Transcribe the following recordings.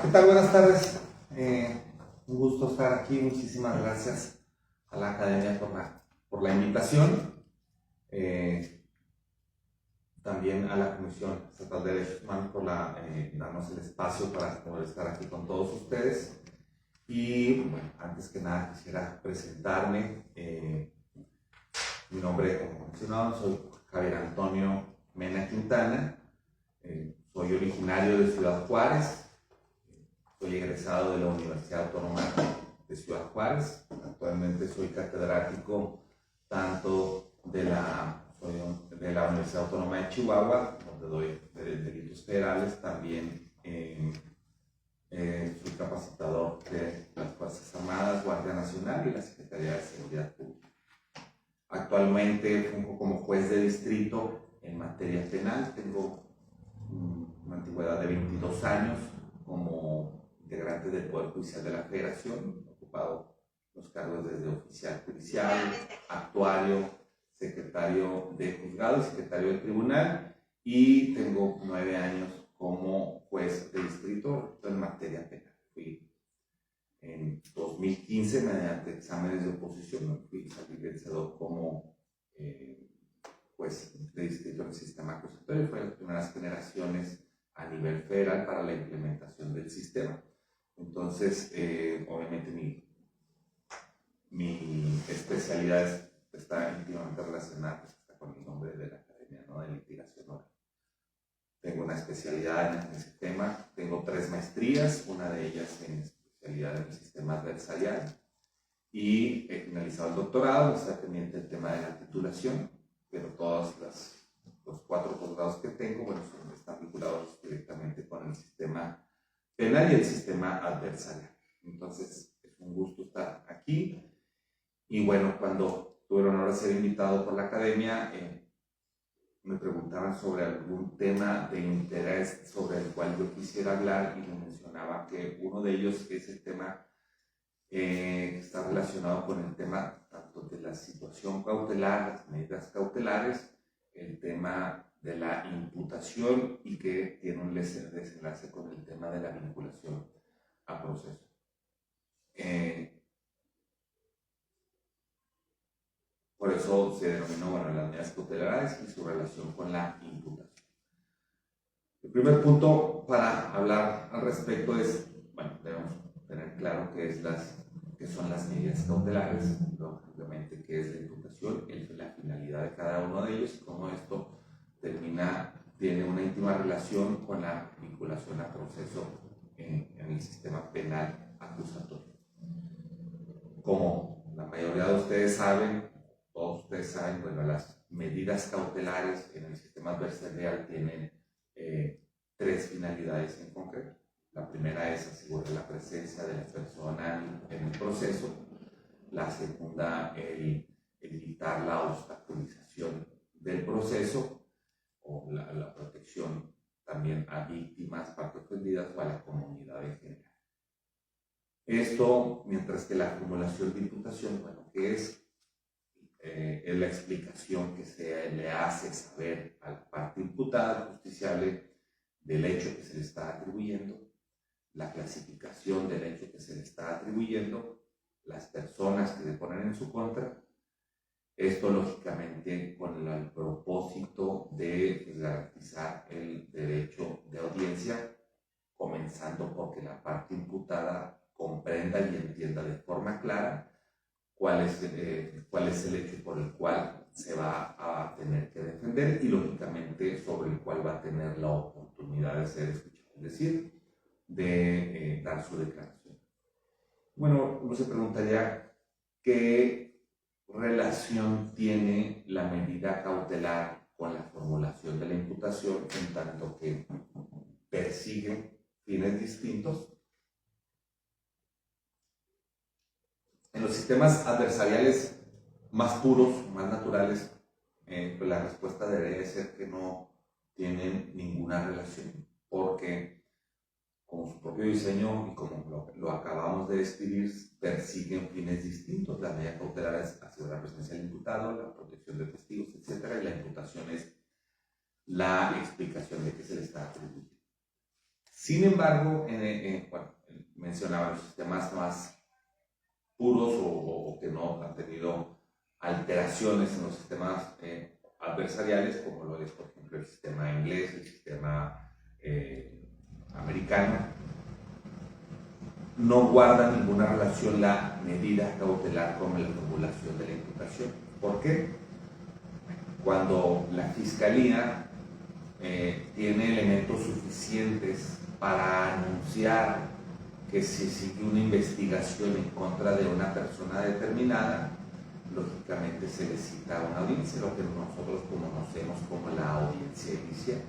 ¿Qué tal? Buenas tardes. Un gusto estar aquí. Muchísimas gracias a la Academia por la invitación. También a la Comisión Estatal de Derechos Humanos por darnos el espacio para poder estar aquí con todos ustedes. Y bueno, antes que nada quisiera presentarme. Mi nombre, como mencionado, soy Javier Antonio Mena Quintana. Soy originario de Ciudad Juárez. Soy egresado de la Universidad Autónoma de Ciudad Juárez. Actualmente soy catedrático tanto de la Universidad Autónoma de Chihuahua, donde doy delitos federales. También soy capacitador de las Fuerzas Armadas, Guardia Nacional y la Secretaría de Seguridad Pública. Actualmente funjo como juez de distrito en materia penal. Tengo una antigüedad de 22 años como integrante del Poder Judicial de la Federación. He ocupado los cargos desde oficial judicial, actuario, secretario de juzgado y secretario de tribunal, y tengo 9 años como juez de distrito en materia penal. Fui en 2015, mediante exámenes de oposición, salí vencedor como juez de distrito en el sistema acusatorio. Fue de las primeras generaciones a nivel federal para la implementación del sistema. Entonces, obviamente mi especialidad está íntimamente relacionada con el nombre de la Academia, ¿no?, de Litigación Oral. Tengo una especialidad en ese tema, tengo 3 maestrías, una de ellas en especialidad en el sistema adversarial, y he finalizado el doctorado. Está pendiente el tema de la titulación, pero todos los 4 posgrados que tengo, bueno, están vinculados directamente con el sistema penal y el sistema adversarial. Entonces, es un gusto estar aquí. Y bueno, cuando tuve el honor de ser invitado por la Academia, me preguntaban sobre algún tema de interés sobre el cual yo quisiera hablar, y me mencionaba que uno de ellos es el tema que está relacionado con el tema tanto de la situación cautelar, las medidas cautelares, el tema de la imputación, y que tiene un desenlace con el tema de la vinculación a proceso. Por eso se denominó, las medidas cautelares y su relación con la imputación. El primer punto para hablar al respecto es, bueno, debemos tener claro qué son las medidas cautelares, lógicamente qué es la imputación, la finalidad de cada uno de ellos, y cómo esto tiene una íntima relación con la vinculación a proceso en el sistema penal acusatorio. Como la mayoría de ustedes saben, todos ustedes saben, bueno, las medidas cautelares en el sistema adversarial tienen 3 finalidades en concreto. La primera es asegurar la presencia de la persona en el proceso. La segunda, evitar la obstaculización del proceso, o la protección también a víctimas, partes ofendidas o a la comunidad en general. Esto, mientras que la formulación de imputación, bueno, que es la explicación que se le hace saber a la parte imputada, justiciable, del hecho que se le está atribuyendo, la clasificación del hecho que se le está atribuyendo, las personas que deponen en su contra. Esto, lógicamente, con el propósito de garantizar el derecho de audiencia, comenzando porque la parte imputada comprenda y entienda de forma clara cuál es el hecho por el cual se va a tener que defender, y lógicamente sobre el cual va a tener la oportunidad de ser escuchado, es decir, de dar su declaración. Bueno, uno se preguntaría qué relación tiene la medida cautelar con la formulación de la imputación, en tanto que persiguen fines distintos. En los sistemas adversariales más puros, más naturales, pues la respuesta debería ser que no tienen ninguna relación, porque como su propio diseño y como lo acabamos de describir, persiguen fines distintos. La medida cautelar es asegurar la presencia del imputado, la protección de testigos, etc. Y la imputación es la explicación de qué se le está atribuyendo. Sin embargo, bueno, mencionaba los sistemas más puros o que no han tenido alteraciones en los sistemas adversariales, como lo es, por ejemplo, el sistema inglés, el sistema americano, no guarda ninguna relación la medida cautelar con la formulación de la imputación. ¿Por qué? Cuando la Fiscalía tiene elementos suficientes para anunciar que se sigue una investigación en contra de una persona determinada, lógicamente se le cita una audiencia, lo que nosotros conocemos como la audiencia inicial.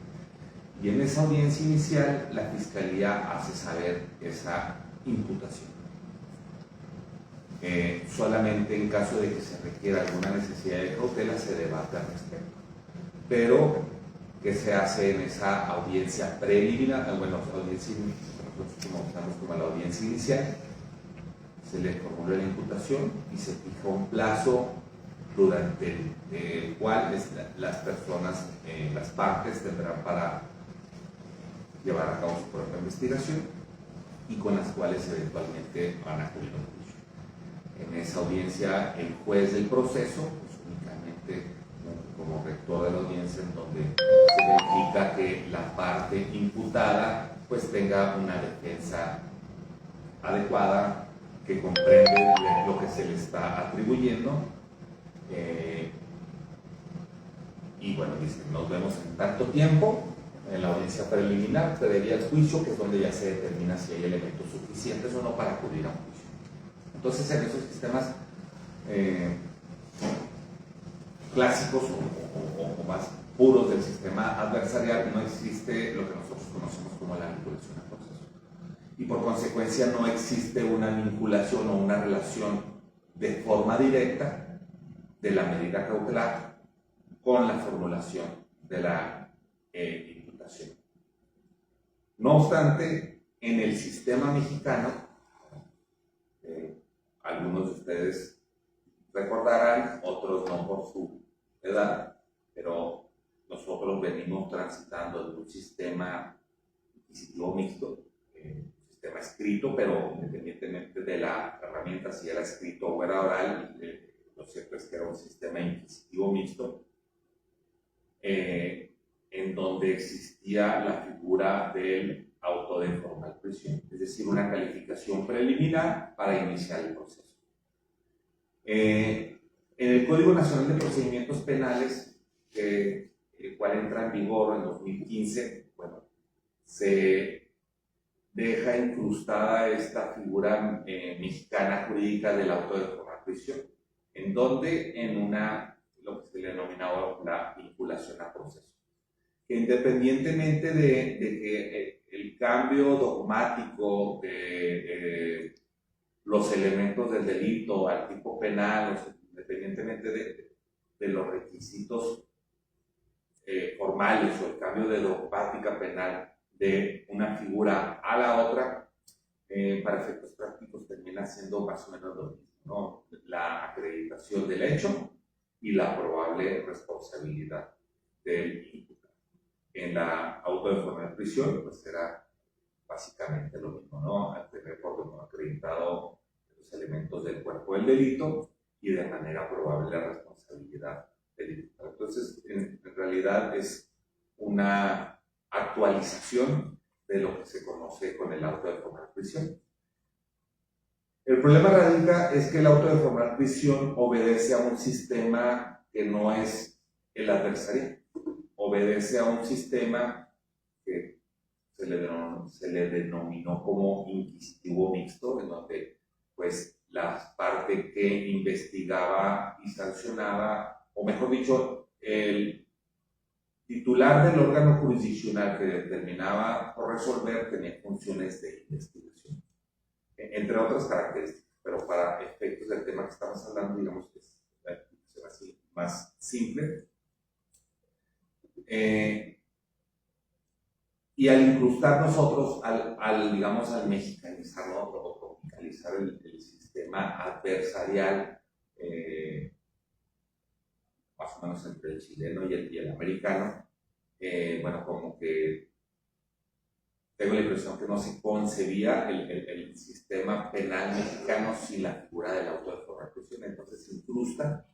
Y en esa audiencia inicial, la Fiscalía hace saber esa imputación. Solamente en caso de que se requiera alguna necesidad de cautela se debate al respecto. Pero que se hace en esa audiencia preliminar, bueno, audiencia, nosotros conocemos como la audiencia inicial, se le formula la imputación y se fija un plazo durante el cual las personas, las partes tendrán para llevar a cabo su propia investigación y con las cuales eventualmente van a acudir a un juicio. En esa audiencia, el juez del proceso, pues únicamente como rector de la audiencia, en donde se verifica que la parte imputada pues tenga una defensa adecuada, que comprende lo que se le está atribuyendo, y bueno, dice, nos vemos en tanto tiempo en la audiencia preliminar, previa al juicio, que es donde ya se determina si hay elementos suficientes o no para acudir a un juicio. Entonces, en esos sistemas clásicos o más puros del sistema adversarial no existe lo que nosotros conocemos como la vinculación al proceso. Y por consecuencia no existe una vinculación o una relación de forma directa de la medida cautelar con la formulación de la imputación. No obstante, en el sistema mexicano, algunos de ustedes recordarán, otros no por su edad, pero nosotros venimos transitando de un sistema inquisitivo mixto, sistema escrito, pero independientemente de la herramienta, si era escrito o era oral, lo cierto es que era un sistema inquisitivo mixto, en donde existía la figura del auto de formal prisión, es decir, una calificación preliminar para iniciar el proceso. En el Código Nacional de Procedimientos Penales, el cual entra en vigor en 2015, bueno, se deja incrustada esta figura mexicana jurídica del auto de formal prisión, en donde en lo que se le denominaba la vinculación a proceso. Que independientemente de que el cambio dogmático de los elementos del delito al tipo penal, independientemente de los requisitos formales o el cambio de dogmática penal de una figura a la otra, para efectos prácticos termina siendo más o menos lo mismo, ¿no? La acreditación del hecho y la probable responsabilidad del imputado. En la auto de formal prisión, pues era básicamente lo mismo, ¿no? Al tener por lo acreditado los elementos del cuerpo del delito y de manera probable la responsabilidad del imputado. Entonces, en realidad es una actualización de lo que se conoce con el auto de formal prisión. El problema radica es que el auto de formal prisión obedece a un sistema que no es el adversarial, obedece a un sistema que se le denominó como inquisitivo mixto, en donde pues la parte que investigaba y sancionaba, o mejor dicho, el titular del órgano jurisdiccional que determinaba o resolver tenía funciones de investigación, entre otras características, pero para efectos del tema que estamos hablando, digamos que es la explicación así más simple. Y al incrustar nosotros, digamos, al mexicanizar, ¿no? O tropicalizar el sistema adversarial, más o menos entre el chileno y el americano, bueno, como que tengo la impresión que no se concebía el sistema penal mexicano sin la figura del auto de forma reclusión. Entonces se incrusta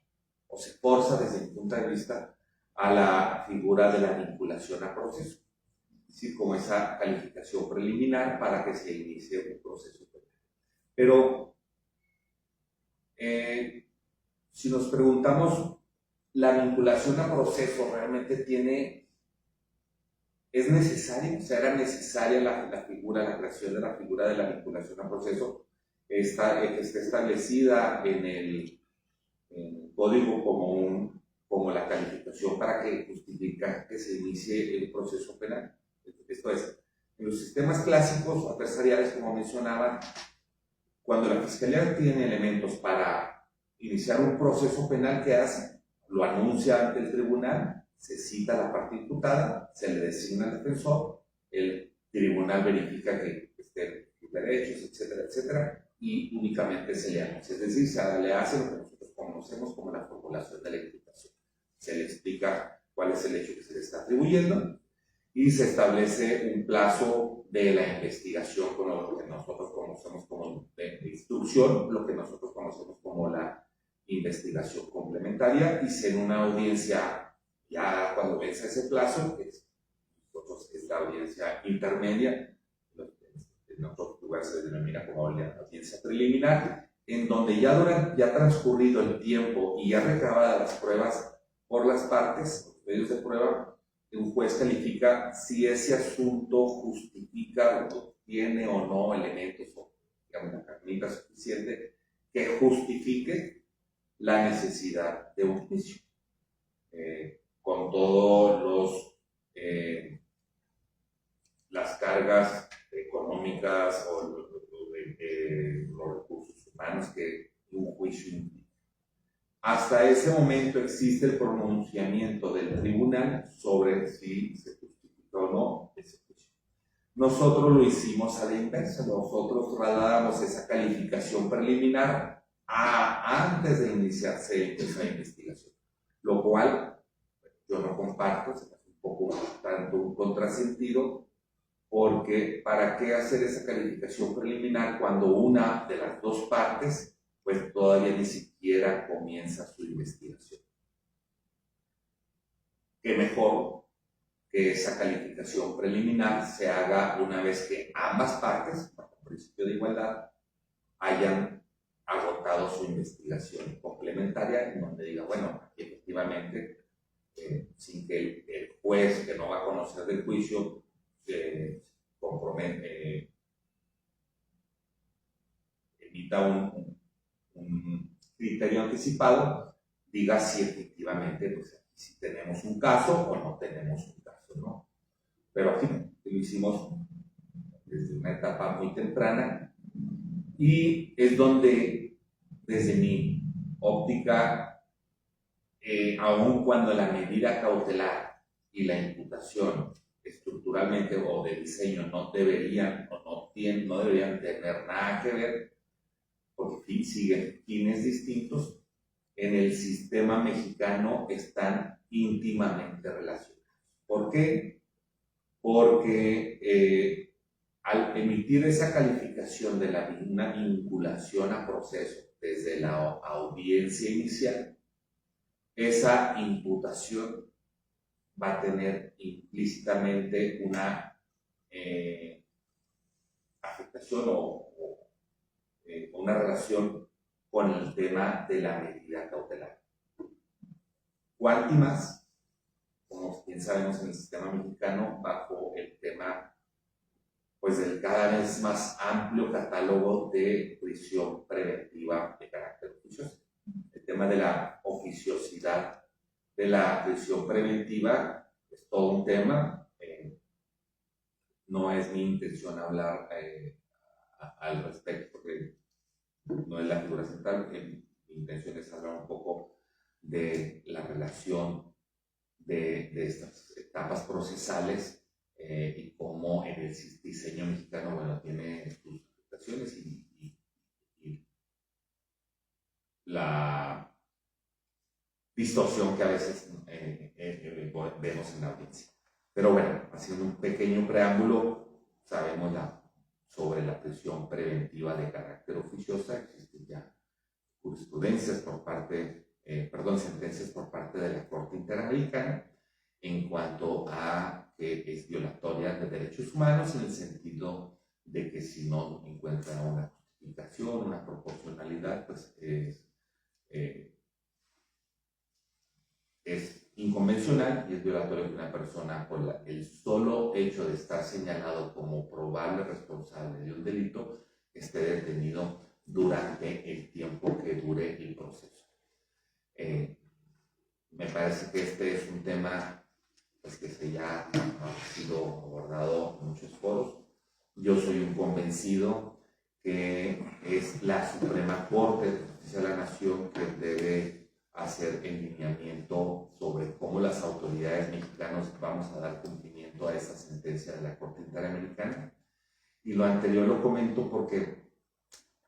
o se forza desde mi punto de vista a la figura de la vinculación a proceso, es decir, como esa calificación preliminar para que se inicie un proceso penal. Pero si nos preguntamos, ¿la vinculación a proceso realmente es necesaria? O sea, ¿era necesaria la creación de la figura de la vinculación a proceso? Está establecida en el código como la calificación para que justifica que se inicie el proceso penal. Esto es, en los sistemas clásicos adversariales, como mencionaba, cuando la Fiscalía tiene elementos para iniciar un proceso penal, ¿qué hace? Lo anuncia ante el tribunal, se cita a la parte imputada, se le designa al defensor, el tribunal verifica que estén sus derechos, etcétera, etcétera, y únicamente se le anuncia. Es decir, se le hace lo que nosotros conocemos como la formulación de la imputación. Se le explica cuál es el hecho que se le está atribuyendo y se establece un plazo de la investigación con lo que nosotros conocemos como de instrucción, lo que nosotros conocemos como la investigación complementaria, y en una audiencia, ya cuando vence ese plazo, que es la audiencia intermedia, en otros lugares se denomina como la audiencia preliminar, en donde ya transcurrido el tiempo y ya recabadas las pruebas por las partes, los medios de prueba, un juez califica si ese asunto justifica o tiene o no elementos o, digamos, una carnita suficiente que justifique la necesidad de un juicio. Con todos las cargas económicas o los recursos humanos que un juicio implica. Hasta ese momento existe el pronunciamiento del tribunal sobre si se justifica o no ese juicio. Nosotros lo hicimos a la inversa, nosotros trasladamos esa calificación preliminar antes de iniciarse esa investigación, lo cual yo no comparto, se me hace un poco tanto un contrasentido, porque ¿para qué hacer esa calificación preliminar cuando una de las dos partes pues todavía ni siquiera comienza su investigación? Qué mejor que esa calificación preliminar se haga una vez que ambas partes, bajo el principio de igualdad, hayan agotado su investigación complementaria, en donde diga, bueno, aquí efectivamente, sin que el juez, que no va a conocer del juicio, compromete, emita un criterio anticipado, diga si efectivamente pues, aquí sí tenemos un caso o no tenemos un caso, ¿no? Pero aquí lo hicimos desde una etapa muy temprana y es donde, desde mi óptica, aun cuando la medida cautelar y la imputación estructuralmente o de diseño no deberían tener nada que ver, porque siguen fines distintos, en el sistema mexicano están íntimamente relacionados. ¿Por qué? Porque al emitir esa calificación de una vinculación a proceso desde la audiencia inicial, esa imputación va a tener implícitamente una afectación o una relación con el tema de la medida cautelar. Cuántimas, como bien sabemos en el sistema mexicano, bajo el tema pues del cada vez más amplio catálogo de prisión preventiva de carácter oficioso. El tema de la oficiosidad de la prisión preventiva es todo un tema. No es mi intención hablar al respecto, porque no es la figura central. Mi intención es hablar un poco de la relación de estas etapas procesales y cómo en el diseño mexicano, bueno, tiene sus afectaciones y la distorsión que a veces vemos en la audiencia. Pero bueno, haciendo un pequeño preámbulo, sabemos sobre la prisión preventiva de carácter oficiosa. Existen ya jurisprudencias sentencias por parte de la Corte Interamericana en cuanto a que es violatoria de derechos humanos, en el sentido de que si no encuentra una justificación, una proporcionalidad, pues es inconvencional y es violatorio que una persona, por el solo hecho de estar señalado como probable responsable de un delito, esté detenido durante el tiempo que dure el proceso. Me parece que este es un tema pues, que ya ha sido abordado en muchos foros. Yo soy un convencido que es la Suprema Corte de Justicia de la Nación que debe hacer el lineamiento sobre cómo las autoridades mexicanas vamos a dar cumplimiento a esa sentencia de la Corte Interamericana. Y lo anterior lo comento porque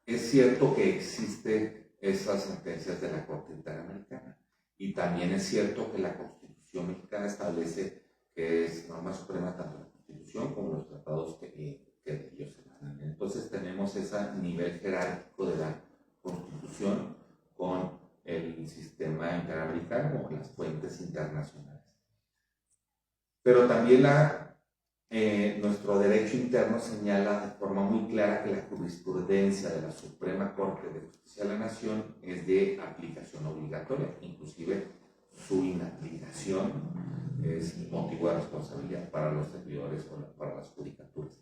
es cierto que existen esas sentencias de la Corte Interamericana, y también es cierto que la Constitución mexicana establece que es norma suprema tanto la Constitución como los tratados que de ellos emanan. Entonces tenemos ese nivel jerárquico de la Constitución con el sistema interamericano o las fuentes internacionales. Pero también nuestro derecho interno señala de forma muy clara que la jurisprudencia de la Suprema Corte de Justicia de la Nación es de aplicación obligatoria, inclusive su inaplicación es motivo de responsabilidad para los servidores o para las judicaturas.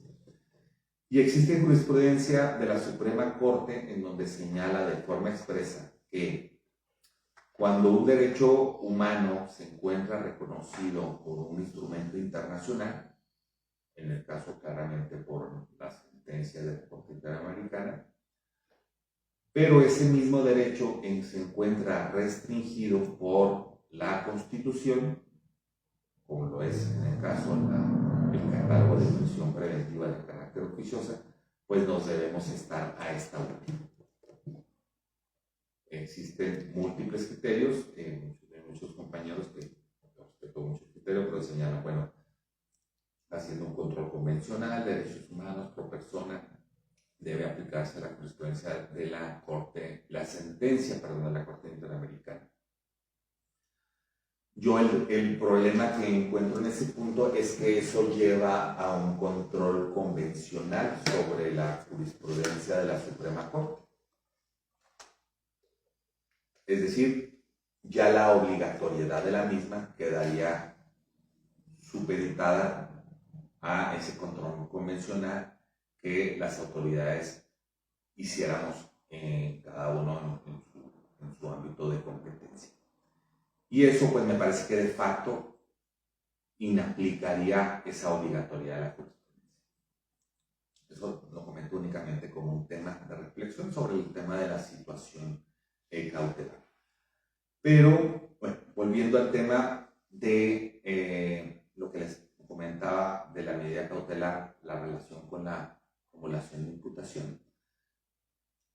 Y existe jurisprudencia de la Suprema Corte en donde señala de forma expresa que cuando un derecho humano se encuentra reconocido por un instrumento internacional, en el caso claramente por la sentencia de la Corte Interamericana, pero ese mismo derecho se encuentra restringido por la Constitución, como lo es en el caso del catálogo de prisión preventiva de carácter oficiosa, pues nos debemos estar a esta última. Existen múltiples criterios, muchos compañeros que respeto muchos criterios, pero señalan, bueno, haciendo un control convencional de derechos humanos por persona, debe aplicarse la jurisprudencia de la Corte, la sentencia, perdón, de la Corte Interamericana. Yo el problema que encuentro en ese punto es que eso lleva a un control convencional sobre la jurisprudencia de la Suprema Corte. Es decir, ya la obligatoriedad de la misma quedaría supeditada a ese control convencional que las autoridades hiciéramos cada uno en su ámbito de competencia. Y eso pues me parece que de facto inaplicaría esa obligatoriedad de la jurisprudencia. Eso lo comento únicamente como un tema de reflexión sobre el tema de la situación cautelar. Pero, bueno, volviendo al tema de lo que les comentaba de la medida cautelar, la relación con la acumulación de imputación,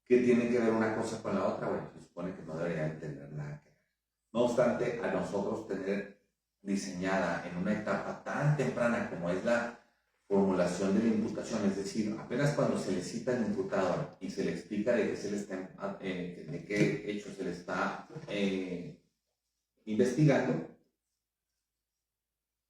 ¿qué tiene que ver una cosa con la otra? Bueno, se supone que no deberían tener nada que ver. No obstante, a nosotros tener diseñada en una etapa tan temprana como es la formulación de la imputación, es decir, apenas cuando se le cita al imputado y se le explica de qué hecho se le está investigando,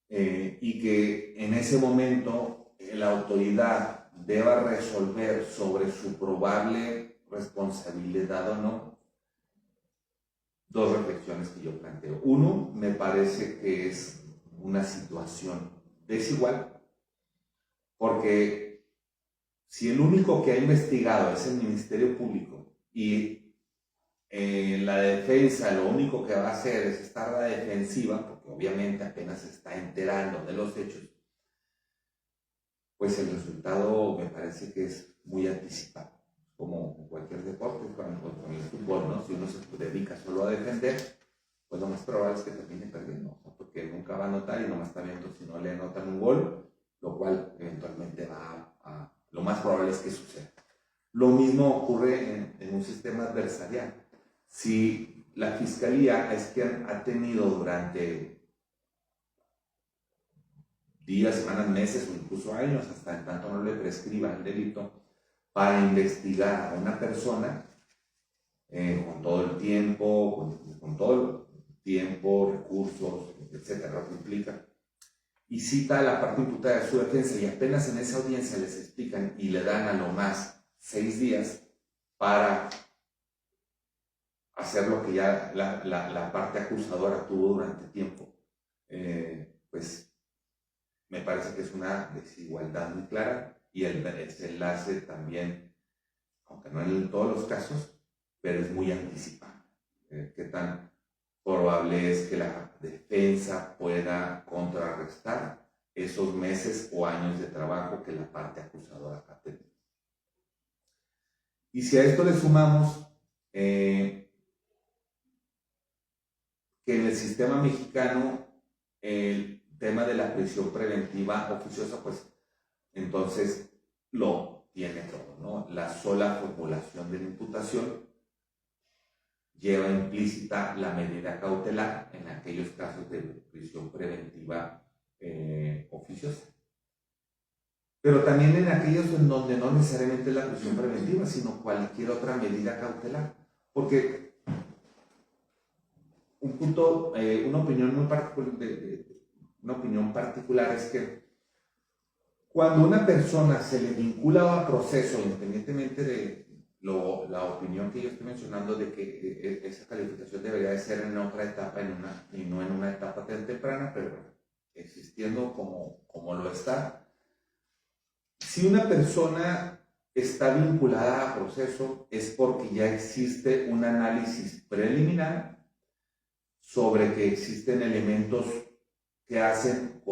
y que en ese momento la autoridad deba resolver sobre su probable responsabilidad o no, dos reflexiones que yo planteo. Uno, me parece que es una situación desigual, porque si el único que ha investigado es el Ministerio Público y la defensa lo único que va a hacer es estar a la defensiva, porque obviamente apenas se está enterando de los hechos, pues el resultado me parece que es muy anticipado, como en cualquier deporte, con el fútbol, ¿no? Si uno se dedica solo a defender, pues lo más probable es que termine perdiendo, ¿no? Porque nunca va a anotar y nomás está viendo si no le anotan un gol, lo cual eventualmente lo más probable es que suceda. Lo mismo ocurre en un sistema adversarial. Si la Fiscalía es quien ha tenido durante días, semanas, meses o incluso años, hasta en tanto no le prescriba el delito, para investigar a una persona con todo el tiempo, con todo el tiempo, recursos, etcétera, lo que implica. Y cita a la parte imputada de su defensa y apenas en esa audiencia les explican y le dan a lo más 6 días para hacer lo que ya la parte acusadora tuvo durante tiempo. Pues me parece que es una desigualdad muy clara y el desenlace también, aunque no en todos los casos, pero es muy anticipado. ¿Qué tan probable es que la defensa pueda contrarrestar esos meses o años de trabajo que la parte acusadora ha tenido? Y si a esto le sumamos que en el sistema mexicano el tema de la prisión preventiva oficiosa, pues entonces lo tiene todo, ¿no? La sola formulación de la imputación lleva implícita la medida cautelar en aquellos casos de prisión preventiva oficiosa. Pero también en aquellos en donde no necesariamente es la prisión preventiva, sino cualquier otra medida cautelar. Porque un punto, una opinión muy particular, una opinión particular es que cuando una persona se le vincula a proceso, independientemente de la opinión que yo estoy mencionando de que esa calificación debería de ser en otra etapa y no en una etapa tan temprana, pero existiendo como lo está, si una persona está vinculada a proceso es porque ya existe un análisis preliminar sobre que existen elementos que hacen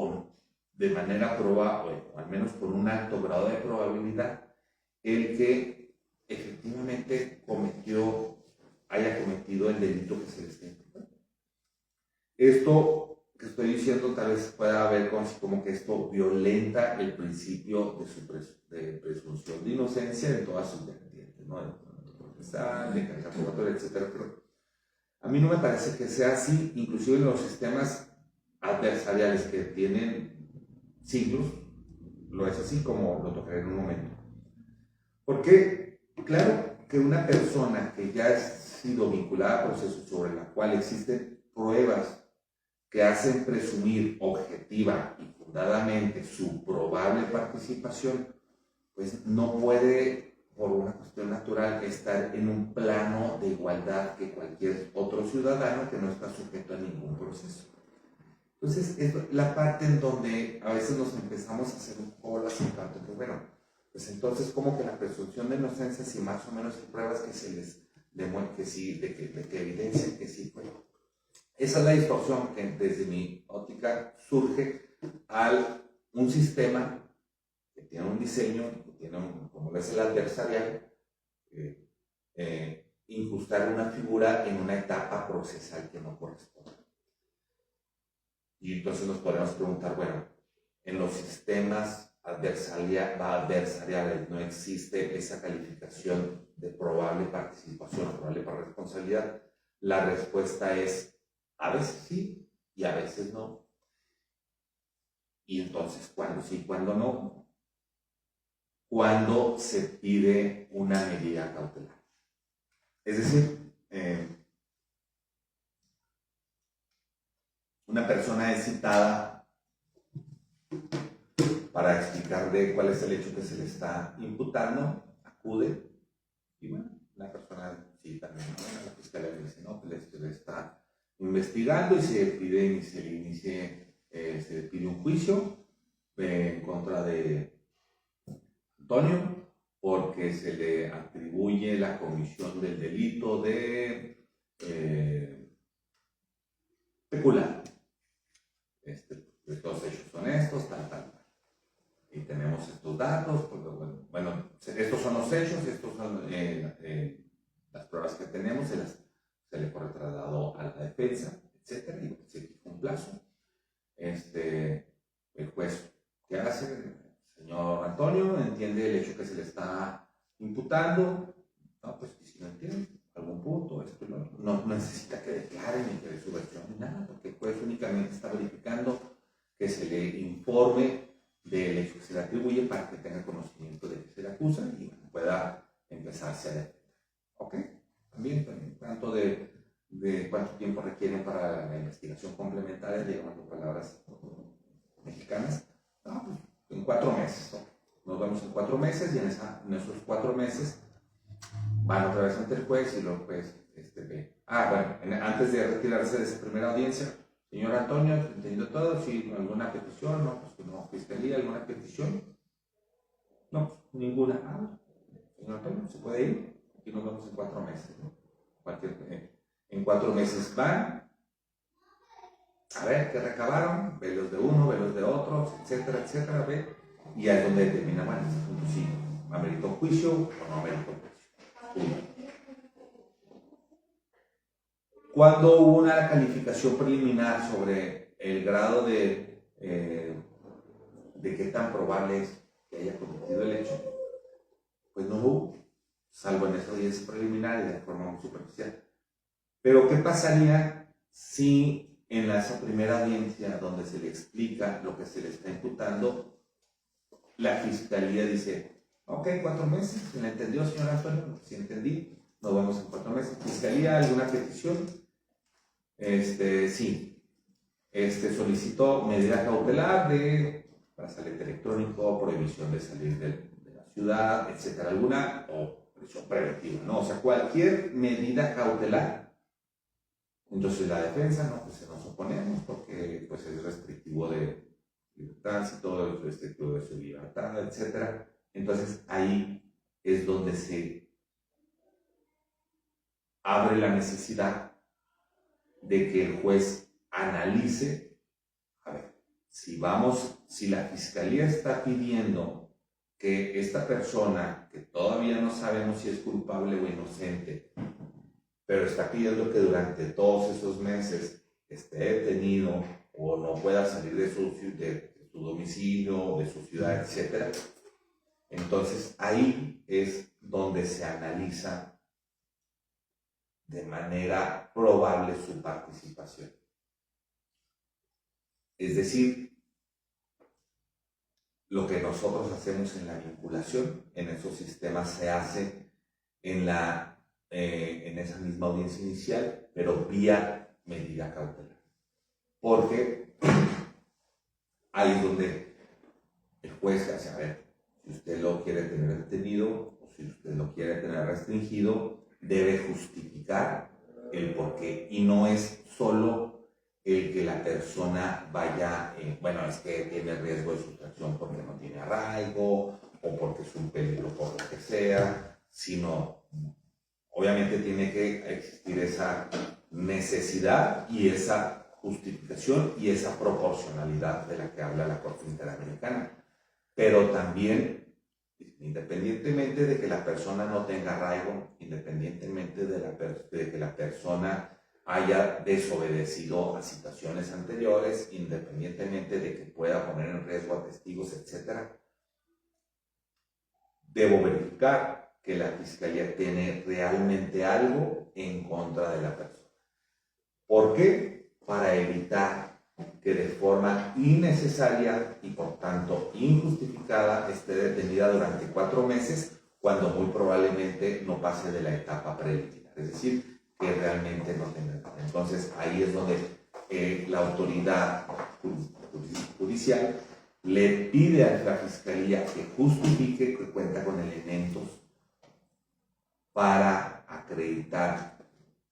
de manera probable, o al menos con un alto grado de probabilidad, el que efectivamente haya cometido el delito que se le está imputando. Esto que estoy diciendo tal vez pueda ver como que esto violenta el principio de presunción de inocencia de todas sus vertientes, ¿no? De procesal, de carga probatoria, etcétera. Pero a mí no me parece que sea así, inclusive en los sistemas adversariales que tienen siglos, lo es así, como lo tocaré en un momento. Porque, claro, que una persona que ya ha sido vinculada a procesos sobre la cual existen pruebas que hacen presumir objetiva y fundadamente su probable participación, pues no puede, por una cuestión natural, estar en un plano de igualdad que cualquier otro ciudadano que no está sujeto a ningún proceso. Entonces, es la parte en donde a veces nos empezamos a hacer un poco las encantos, que bueno, pues entonces como que la presunción de inocencia, si más o menos hay pruebas que se les demuestren que sí, de que evidencian que sí, bueno. Esa es la distorsión que desde mi óptica surge al un sistema que tiene un diseño, que tiene como es el adversarial, incrustar una figura en una etapa procesal que no corresponde. Y entonces nos podemos preguntar, bueno, en los sistemas adversariales no existe esa calificación de probable participación o probable responsabilidad. La respuesta es a veces sí y a veces no. Y entonces, ¿cuándo sí, cuándo no? Cuando se pide una medida cautelar. Es decir, una persona es citada para explicar de cuál es el hecho que se le está imputando, acude y bueno, la persona sí también, ¿no? La fiscalía le dice, no, pues le está investigando y se le pide un juicio en contra de Antonio porque se le atribuye la comisión del delito de peculado. Estos hechos son estos, tal. Y tenemos estos datos, porque, bueno, estos son los hechos, estos son las pruebas que tenemos, se le fue trasladado a la defensa, etcétera, y se fijó un plazo. El juez, ¿qué hace? El señor Antonio entiende el hecho que se le está imputando. No, pues si no entiende algún punto, esto no necesita que declare ni que dé su versión ni nada, porque el juez únicamente está verificando que se le informe del hecho que se le atribuye para que tenga conocimiento de que se le acusa y pueda empezarse a defender. ¿Ok? También, tanto de cuánto tiempo requieren para la investigación complementaria, llamando palabras mexicanas. No, pues en 4 meses. ¿No? Nos vemos en 4 meses y en esos 4 meses van otra vez ante el juez y luego pues ve. Bueno, antes de retirarse de esa primera audiencia, señor Antonio, entendido todo, si alguna petición, no, pues no, fiscalía, alguna petición, no, ninguna. Señor Antonio, se puede ir y nos vemos en 4 meses, ¿no? En 4 meses van a ver qué recabaron, ve los de uno, ve los de otros, etcétera, etcétera, ve, y ahí es donde determina, bueno, este punto sí, ¿ameritó juicio o no ameritó juicio? Cuando hubo una calificación preliminar sobre el grado de qué tan probable es que haya cometido el hecho, pues no hubo, salvo en esa audiencia preliminar y de forma muy superficial. Pero ¿qué pasaría si en esa primera audiencia donde se le explica lo que se le está imputando, la fiscalía dice, ok, 4 meses, ¿se le entendió, señor Antonio? Sí entendí, nos vemos en 4 meses. ¿Fiscalía alguna petición? Sí. Solicitó medida cautelar de brazalete electrónico, prohibición de salir de la ciudad, etcétera, alguna, o prisión preventiva, ¿no? O sea, cualquier medida cautelar. Entonces la defensa, no, pues nos oponemos porque pues es restrictivo de tránsito, es restrictivo de su libertad, etcétera. Entonces ahí es donde se abre la necesidad de que el juez analice, a ver, si la fiscalía está pidiendo que esta persona, que todavía no sabemos si es culpable o inocente, pero está pidiendo que durante todos esos meses esté detenido o no pueda salir de su domicilio, de su ciudad, etc. Entonces ahí es donde se analiza de manera probable su participación. Es decir, lo que nosotros hacemos en la vinculación, en esos sistemas se hace en esa misma audiencia inicial, pero vía medida cautelar. Porque ahí es donde el juez hace, a ver, si usted lo quiere tener detenido o si usted lo quiere tener restringido, debe justificar el porqué. Y no es solo el que la persona vaya, bueno, es que tiene riesgo de sustracción porque no tiene arraigo o porque es un peligro por lo que sea, sino obviamente tiene que existir esa necesidad y esa justificación y esa proporcionalidad de la que habla la Corte Interamericana. Pero también, independientemente de que la persona no tenga arraigo, independientemente de que la persona haya desobedecido a citaciones anteriores, independientemente de que pueda poner en riesgo a testigos, etc., debo verificar que la fiscalía tiene realmente algo en contra de la persona. ¿Por qué? Para evitar que de forma innecesaria y por tanto injustificada esté detenida durante 4 meses cuando muy probablemente no pase de la etapa preliminar, es decir, que realmente no tenga nada. Entonces ahí es donde la autoridad judicial le pide a la fiscalía que justifique que cuenta con elementos para acreditar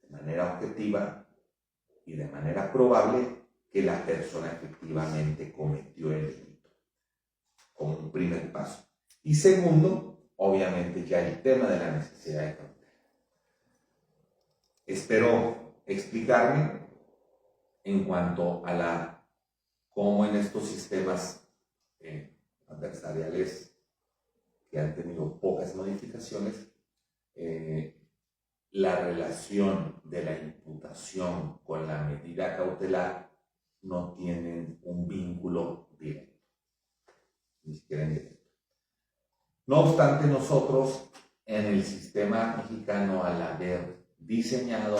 de manera objetiva y de manera probable que la persona efectivamente cometió el delito, como un primer paso. Y segundo, obviamente ya el tema de la necesidad de cautela. Espero explicarme en cuanto a cómo en estos sistemas adversariales que han tenido pocas modificaciones, la relación de la imputación con la medida cautelar no tienen un vínculo directo, ni siquiera indirecto. No obstante, nosotros en el sistema mexicano, al haber diseñado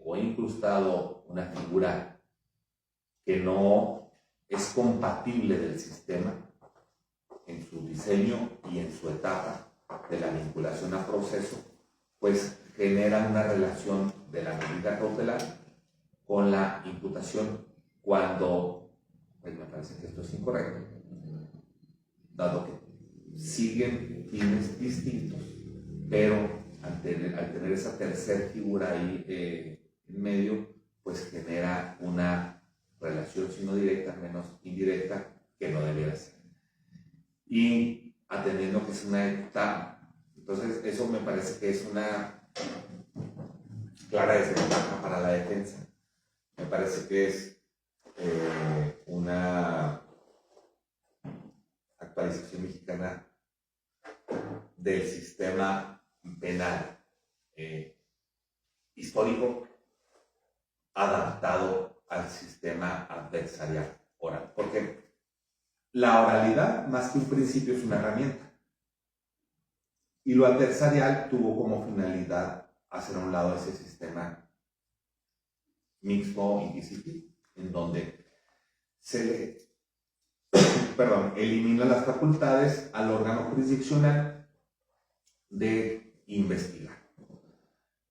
o incrustado una figura que no es compatible del sistema en su diseño y en su etapa de la vinculación a proceso, pues genera una relación de la medida cautelar con la imputación cuando, pues me parece que esto es incorrecto, dado que siguen fines distintos, pero al tener esa tercera figura ahí en medio, pues genera una relación, si no directa, menos indirecta, que no debiera ser. Y atendiendo que es una etapa, entonces eso me parece que es una clara desventaja para la defensa. Me parece que es una actualización mexicana del sistema penal histórico adaptado al sistema adversarial oral. Porque la oralidad, más que un principio, es una herramienta. Y lo adversarial tuvo como finalidad hacer a un lado ese sistema mixto inquisitivo, en donde se le elimina las facultades al órgano jurisdiccional de investigar.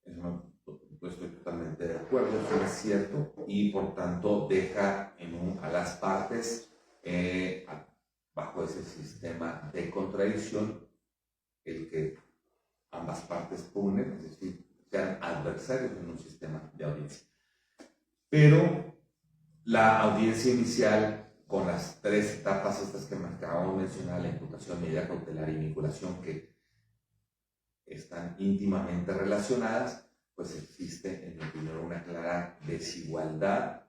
Eso estoy totalmente de acuerdo, eso es cierto, y por tanto deja a las partes bajo ese sistema de contradicción el que ambas partes pugnen, es decir, sean adversarios en un sistema de audiencia. Pero la audiencia inicial, con las tres etapas estas que me acabamos de mencionar, la imputación, medida cautelar y vinculación, que están íntimamente relacionadas, pues existe, en mi opinión, una clara desigualdad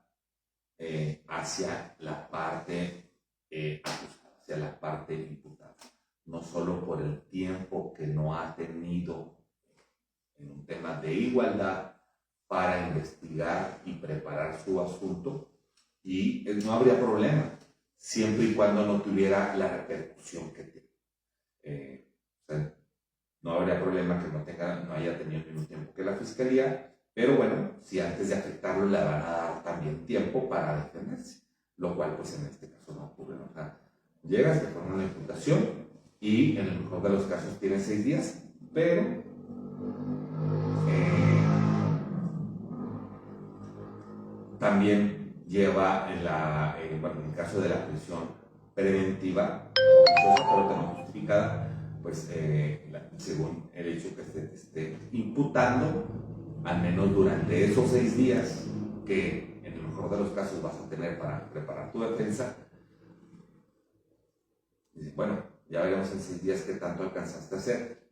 hacia la parte acusada, hacia la parte imputada. No solo por el tiempo que no ha tenido en un tema de igualdad para investigar y preparar su asunto, y no habría problema, siempre y cuando no tuviera la repercusión que tiene. O sea, no habría problema que no haya tenido el mismo tiempo que la fiscalía, pero bueno, si antes de afectarlo le van a dar también tiempo para defenderse, lo cual pues en este caso no ocurre, ¿no? O sea, llegas, te ponen una imputación y en el mejor de los casos tienes 6 días, pero también lleva en el caso de la prisión preventiva, pero también justificada, pues según el hecho que esté imputando, al menos durante esos 6 días que en el mejor de los casos vas a tener para preparar tu defensa, bueno, ya veremos en 6 días qué tanto alcanzaste a hacer.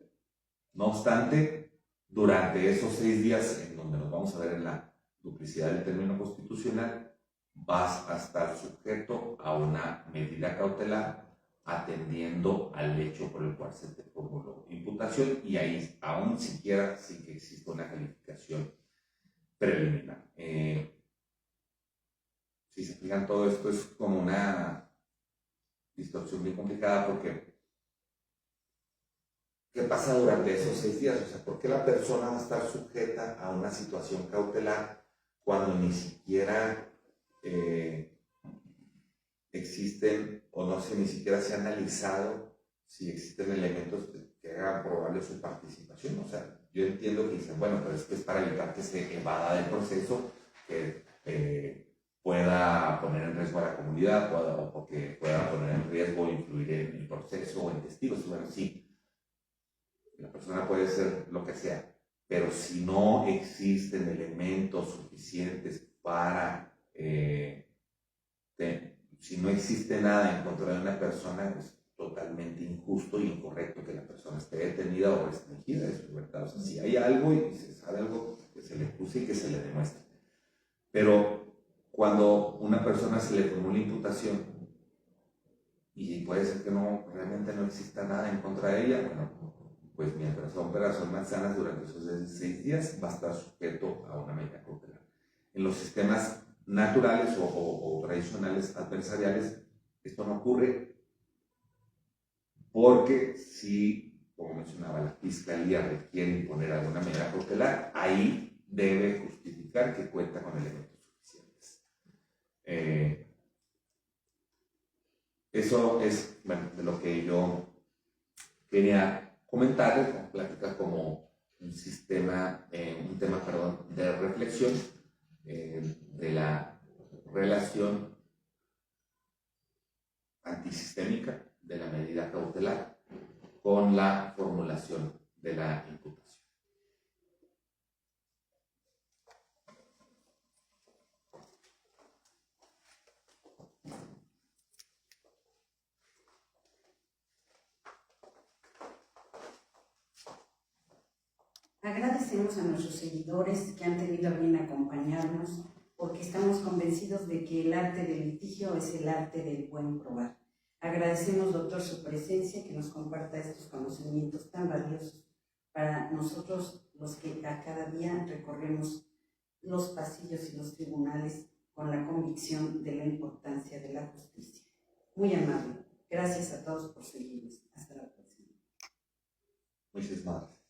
No obstante, durante esos 6 días en donde nos vamos a ver en la duplicidad del término constitucional, vas a estar sujeto a una medida cautelar atendiendo al hecho por el cual se te formuló imputación, y ahí aún siquiera sin que exista una calificación preliminar. Si se fijan, todo esto es como una distorsión bien complicada, porque ¿qué pasa durante esos 6 días? O sea, ¿por qué la persona va a estar sujeta a una situación cautelar cuando ni siquiera existen, o no sé, ni siquiera se ha analizado si existen elementos que hagan probable su participación? O sea, yo entiendo que dicen, bueno, pero es que es para evitar que se evada del proceso, que pueda poner en riesgo a la comunidad, o que pueda poner en riesgo o influir en el proceso o en testigos. Bueno, sí, la persona puede ser lo que sea, pero si no existen elementos suficientes para, si no existe nada en contra de una persona, es totalmente injusto y incorrecto que la persona esté detenida o restringida de su libertad. O sea, si hay algo y se sabe algo, que se le acuse y que se le demuestre. Pero cuando una persona se le formula imputación y puede ser que realmente no exista nada en contra de ella, bueno, pues mientras son peras son manzanas, durante esos 6 días va a estar sujeto a una medida cautelar. En los sistemas naturales o tradicionales adversariales, esto no ocurre, porque si, como mencionaba, la fiscalía requiere imponer alguna medida cautelar, ahí debe justificar que cuenta con elementos suficientes. Eso es, bueno, de lo que yo quería comentarles, con plática como un sistema, un tema, perdón, de reflexión de la relación antisistémica de la medida cautelar con la formulación de la imputación. Agradecemos a nuestros seguidores que han tenido a bien acompañarnos, porque estamos convencidos de que el arte del litigio es el arte del buen probar. Agradecemos, doctor, su presencia, que nos comparta estos conocimientos tan valiosos para nosotros, los que a cada día recorremos los pasillos y los tribunales con la convicción de la importancia de la justicia. Muy amable. Gracias a todos por seguirnos. Hasta la próxima. Muchas gracias.